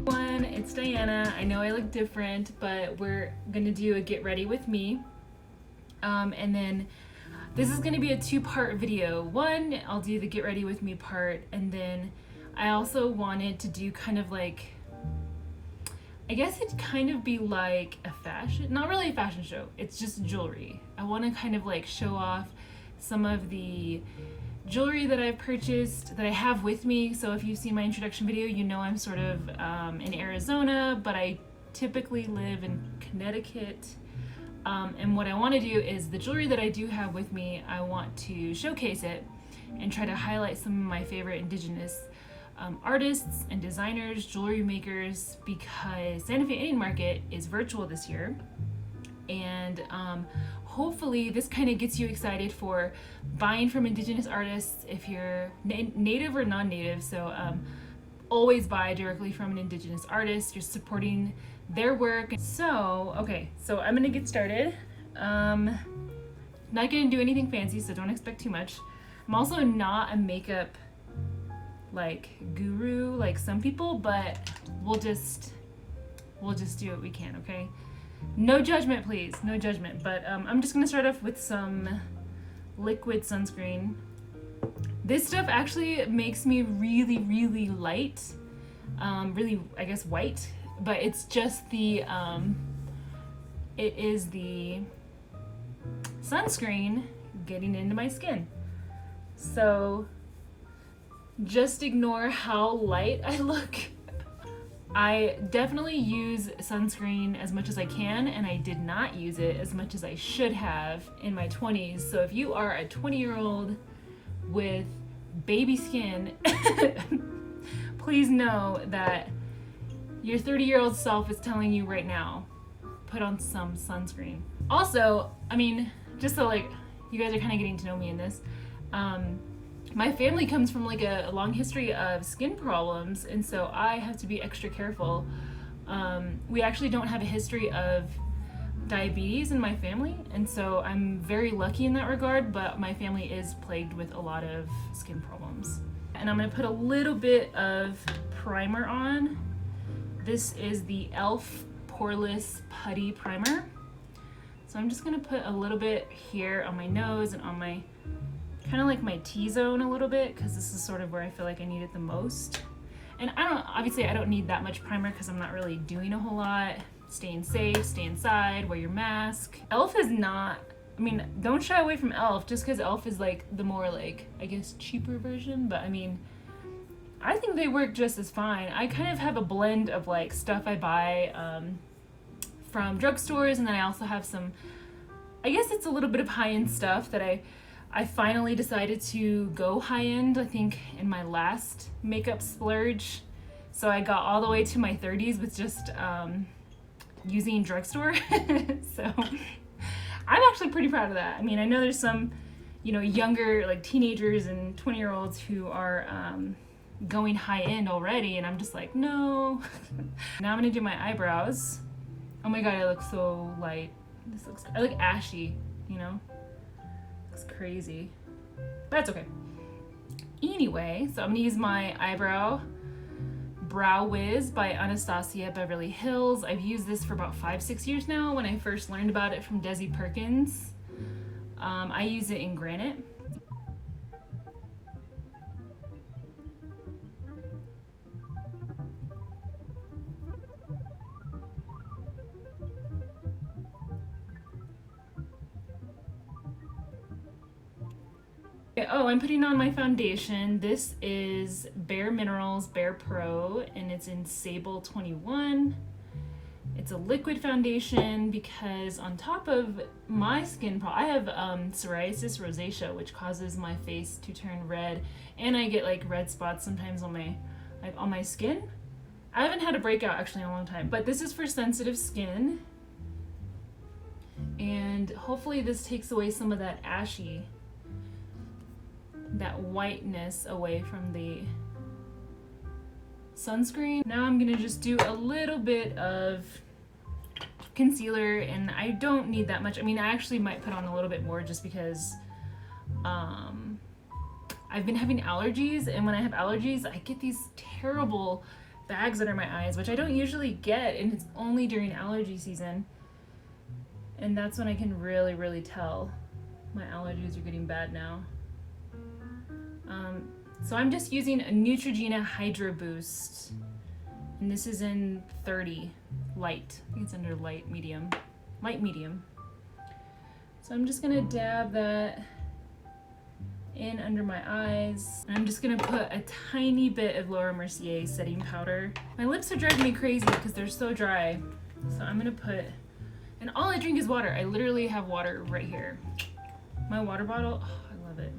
Everyone, it's Diana. I know I look different, but we're gonna do a get ready with me. And then this is gonna be a two-part video. One, I'll do the get ready with me part, and then I also wanted to do kind of like, I guess it'd kind of be like a fashion, not really a fashion show, it's just jewelry. I wanna kind of like show off some of the jewelry that I've purchased that I have with me. So if you've seen my introduction video, you know I'm sort of in Arizona, but I typically live in Connecticut. And what I want to do is the jewelry that I do have with me, I want to showcase it and try to highlight some of my favorite indigenous artists and designers, jewelry makers, because Santa Fe Indian Market is virtual this year. And hopefully this kind of gets you excited for buying from indigenous artists if you're native or non-native. So always buy directly from an indigenous artist. You're supporting their work. So okay, so I'm gonna get started. Not gonna do anything fancy, so don't expect too much. I'm also not a makeup like guru like some people, but we'll just do what we can, okay? No judgment, please. No judgment. But I'm just going to start off with some liquid sunscreen. This stuff actually makes me really, really light. Really, I guess, white. But it's just the... it is the sunscreen getting into my skin. So just ignore how light I look. I definitely use sunscreen as much as I can, and I did not use it as much as I should have in my 20s. So if you are a 20-year-old with baby skin, please know that your 30-year-old self is telling you right now, put on some sunscreen. Also, I mean, just so like you guys are kind of getting to know me in this, my family comes from like a long history of skin problems, and so I have to be extra careful. We actually don't have a history of diabetes in my family, and so I'm very lucky in that regard, but my family is plagued with a lot of skin problems. And I'm gonna put a little bit of primer on. This is the e.l.f. Poreless Putty Primer. So I'm just gonna put a little bit here on my nose and on my kind of like my T-zone a little bit, because this is sort of where I feel like I need it the most. And obviously I don't need that much primer because I'm not really doing a whole lot. Staying safe, stay inside, wear your mask. e.l.f. is not, I mean, don't shy away from e.l.f. just because e.l.f. is like the more like, I guess, cheaper version, but I mean, I think they work just as fine. I kind of have a blend of like stuff I buy from drugstores, and then I also have some, I guess it's a little bit of high-end stuff that I finally decided to go high-end, I think, in my last makeup splurge. So I got all the way to my 30s with just using drugstore. So I'm actually pretty proud of that. I mean, I know there's some, you know, younger, like teenagers and 20-year-olds who are going high-end already, and I'm just like, no. Now I'm gonna do my eyebrows. Oh my god, I look so light. I look ashy, you know? It's crazy. That's okay. Anyway, so I'm gonna use my eyebrow Brow Wiz by Anastasia Beverly Hills. I've used this for about 5-6 years now. When I first learned about it from Desi Perkins, I use it in granite. Oh, I'm putting on my foundation. This is Bare Minerals Bare Pro, and it's in Sable 21. It's a liquid foundation because on top of my skin problem, I have psoriasis rosacea, which causes my face to turn red, and I get like red spots sometimes on my skin. I haven't had a breakout actually in a long time, but this is for sensitive skin, and hopefully this takes away some of that that whiteness away from the sunscreen. Now I'm gonna just do a little bit of concealer, and I don't need that much. I mean, I actually might put on a little bit more just because I've been having allergies, and when I have allergies, I get these terrible bags under my eyes, which I don't usually get, and it's only during allergy season. And that's when I can really, really tell my allergies are getting bad now. So I'm just using a Neutrogena Hydro Boost, and this is in 30 light. I think it's under light medium. So I'm just gonna dab that in under my eyes. And I'm just gonna put a tiny bit of Laura Mercier setting powder. My lips are driving me crazy because they're so dry. So I'm gonna put, and all I drink is water. I literally have water right here. My water bottle, oh, I love it.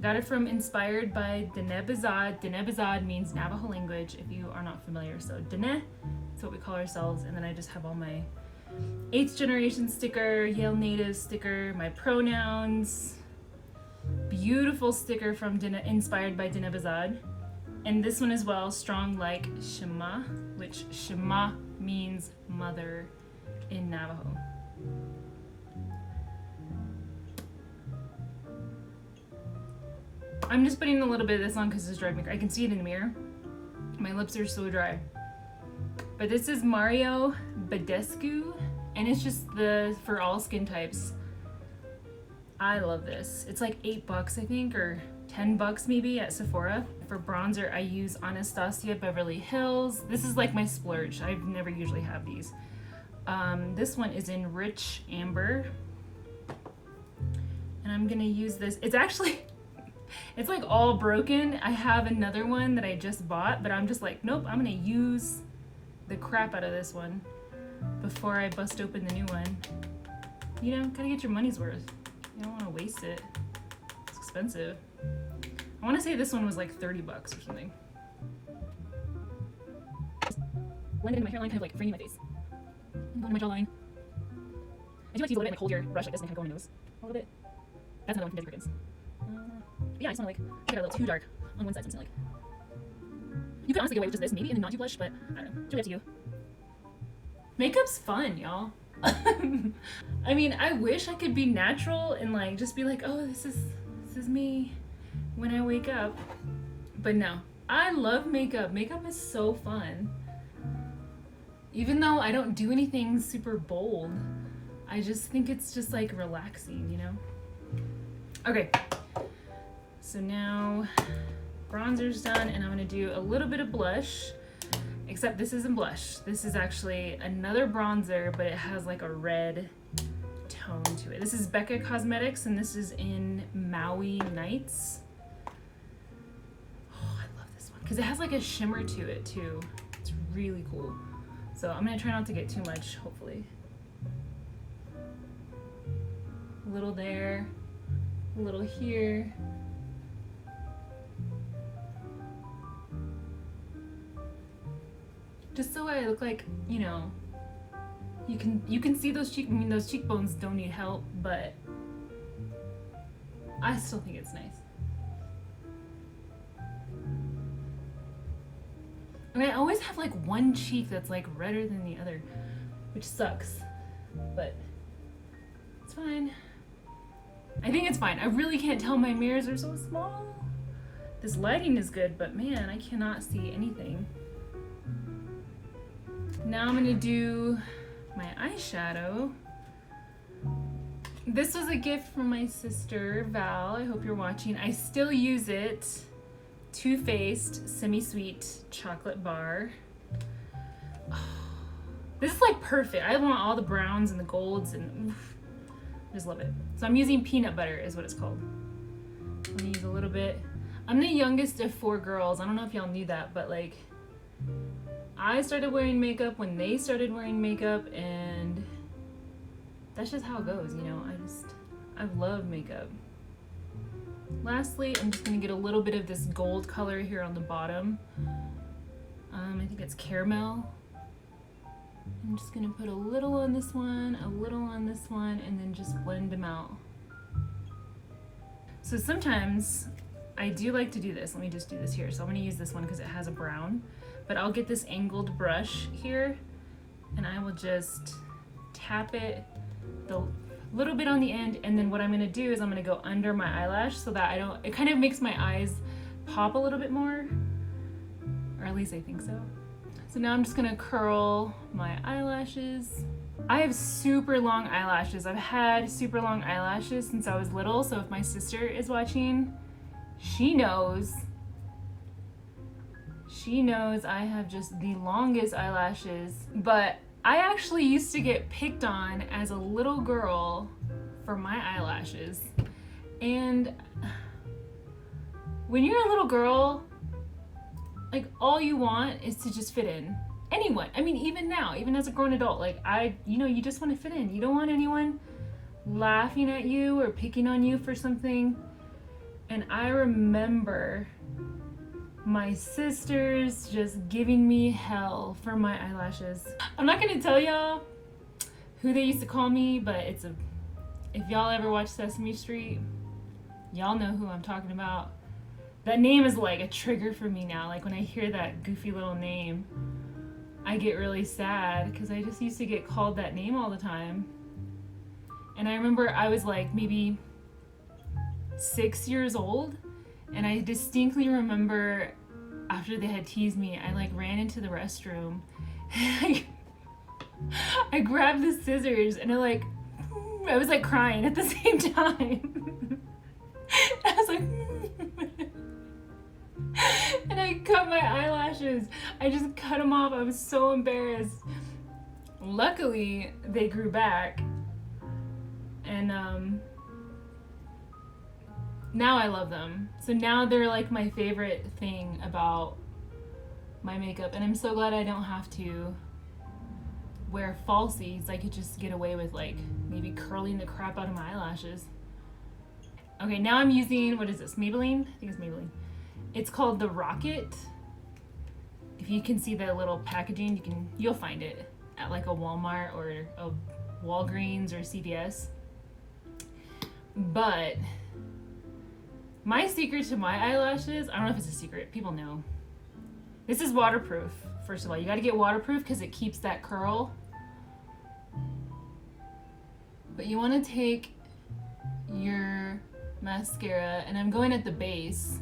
Got it from Inspired by Dene Bazad. Dene Bazad means Navajo language if you are not familiar. So Dene, that's what we call ourselves. And then I just have all my 8th generation sticker, Yale Native sticker, my pronouns, beautiful sticker from Inspired by Dene Bazad. And this one as well, Strong Like Shema, which Shema means mother in Navajo. I'm just putting a little bit of this on because it's driving me crazy. I can see it in the mirror. My lips are so dry. But this is Mario Badescu, and it's just for all skin types. I love this. It's like $8, I think, or $10 maybe at Sephora. For bronzer, I use Anastasia Beverly Hills. This is like my splurge. I never usually have these. This one is in Rich Amber. And I'm gonna use this. It's actually, it's like all broken. I have another one that I just bought, but I'm just like, nope, I'm gonna use the crap out of this one before I bust open the new one. You know, gotta get your money's worth. You don't wanna waste it. It's expensive. I wanna say this one was like $30 or something. Blend it in my hairline, kind of like framing my face. And go into my jawline. I do like to use a little bit and like hold your brush like this and kind of go on my nose a little bit. That's another one from Desi Perkins. Yeah, I just want to like, I got a little too dark on one side, so I'm just like, you could honestly get away with just this, maybe, and then not do blush, but I don't know, it's really up to you. Makeup's fun, y'all. I mean, I wish I could be natural and like, just be like, oh, this is me when I wake up. But no, I love makeup. Makeup is so fun. Even though I don't do anything super bold, I just think it's just like relaxing, you know? Okay. So now bronzer's done, and I'm gonna do a little bit of blush, except this isn't blush. This is actually another bronzer, but it has like a red tone to it. This is Becca Cosmetics, and this is in Maui Nights. Oh, I love this one, because it has like a shimmer to it too. It's really cool. So I'm gonna try not to get too much, hopefully. A little there, a little here. Just so I look like, you know, you can see those those cheekbones don't need help, but I still think it's nice. And I always have like one cheek that's like redder than the other, which sucks, but it's fine. I think it's fine. I really can't tell, my mirrors are so small. This lighting is good, but man, I cannot see anything. Now I'm gonna do my eyeshadow. This was a gift from my sister, Val. I hope you're watching. I still use it. Too Faced Semi-Sweet Chocolate Bar. Oh, this is like perfect. I want all the browns and the golds, and oof, I just love it. So I'm using peanut butter is what it's called. I'm gonna use a little bit. I'm the youngest of 4 girls. I don't know if y'all knew that, but like, I started wearing makeup when they started wearing makeup, and that's just how it goes, you know? I love makeup. Lastly, I'm just gonna get a little bit of this gold color here on the bottom. I think it's caramel. I'm just gonna put a little on this one, a little on this one, and then just blend them out. So sometimes I do like to do this. Let me just do this here. So I'm gonna use this one because it has a brown, but I'll get this angled brush here, and I will just tap it the little bit on the end, and then what I'm gonna do is I'm gonna go under my eyelash so that it kind of makes my eyes pop a little bit more. or at least I think so. So now I'm just gonna curl my eyelashes. I have super long eyelashes. I've had super long eyelashes since I was little, so if my sister is watching, she knows I have just the longest eyelashes. But I actually used to get picked on as a little girl for my eyelashes. And when you're a little girl, like, all you want is to just fit in. Anyone, I mean, even now, even as a grown adult, like, you just want to fit in. You don't want anyone laughing at you or picking on you for something. And I remember my sisters just giving me hell for my eyelashes. I'm not gonna tell y'all who they used to call me, but if y'all ever watch Sesame Street, y'all know who I'm talking about. That name is like a trigger for me now. Like, when I hear that goofy little name, I get really sad because I just used to get called that name all the time. And I remember I was like maybe 6 years old, and I distinctly remember after they had teased me, I like ran into the restroom. I grabbed the scissors and I was like crying at the same time. I was like, and I cut my eyelashes. I just cut them off. I was so embarrassed. Luckily, they grew back. And now I love them. So now they're like my favorite thing about my makeup. And I'm so glad I don't have to wear falsies. I could just get away with like maybe curling the crap out of my eyelashes. Okay, now I'm using, what is this, Maybelline? I think it's Maybelline. It's called the Rocket. If you can see the little packaging, you'll find it at like a Walmart or a Walgreens or CVS. But my secret to my eyelashes, I don't know if it's a secret, people know. This is waterproof, first of all. You gotta get waterproof because it keeps that curl. But you wanna take your mascara, and I'm going at the base.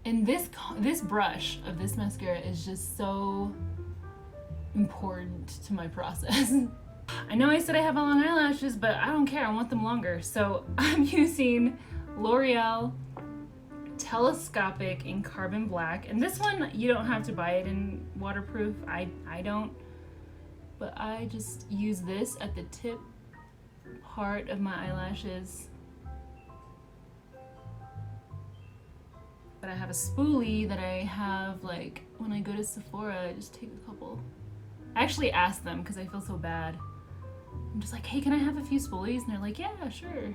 And this brush of this mascara is just so important to my process. I know I said I have long eyelashes, but I don't care. I want them longer. So I'm using L'Oreal Telescopic in Carbon Black. And this one, you don't have to buy it in waterproof. I don't. But I just use this at the tip part of my eyelashes. But I have a spoolie that I have, like, when I go to Sephora, I just take a couple. I actually ask them because I feel so bad. I'm just like, hey, can I have a few spoolies? And they're like, yeah, sure.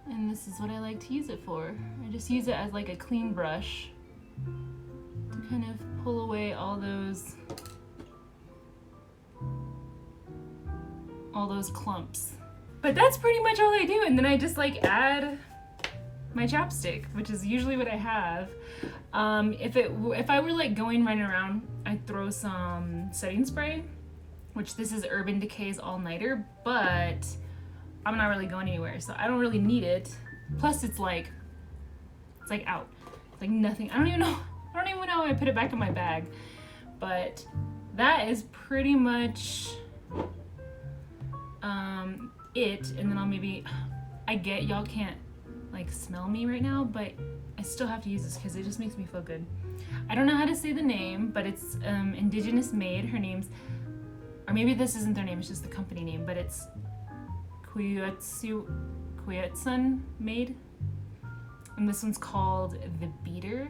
And this is what I like to use it for. I just use it as like a clean brush to kind of pull away all those clumps. But that's pretty much all I do. And then I just like add my chapstick, which is usually what I have. If I were like running around, I'd throw some setting spray, which this is Urban Decay's All Nighter, but I'm not really going anywhere, so I don't really need it. Plus it's like out. It's like nothing. I don't even know how I put it back in my bag. But that is pretty much it. And then I get y'all can't like smell me right now, but I still have to use this because it just makes me feel good. I don't know how to say the name, but it's Indigenous Made. Her name's, or maybe this isn't their name, it's just the company name, but it's Kuyatsun Made. And this one's called The Beater.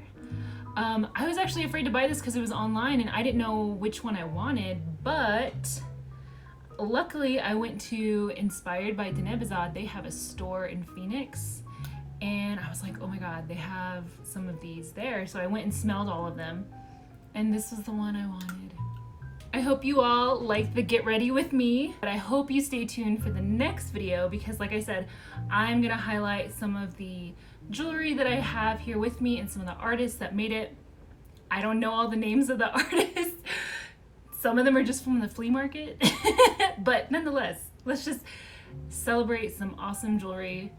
I was actually afraid to buy this because it was online and I didn't know which one I wanted, but luckily I went to Inspired by Denebazad. They have a store in Phoenix. And I was like, oh my God, they have some of these there. So I went and smelled all of them. And this was the one I wanted. I hope you all like the Get Ready With Me. But I hope you stay tuned for the next video because like I said, I'm gonna highlight some of the jewelry that I have here with me and some of the artists that made it. I don't know all the names of the artists. Some of them are just from the flea market. But nonetheless, let's just celebrate some awesome jewelry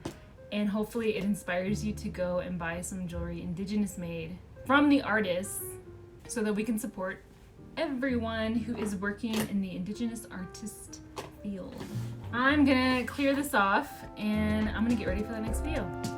and hopefully it inspires you to go and buy some jewelry indigenous made from the artists so that we can support everyone who is working in the indigenous artist field. I'm gonna clear this off and I'm gonna get ready for the next video.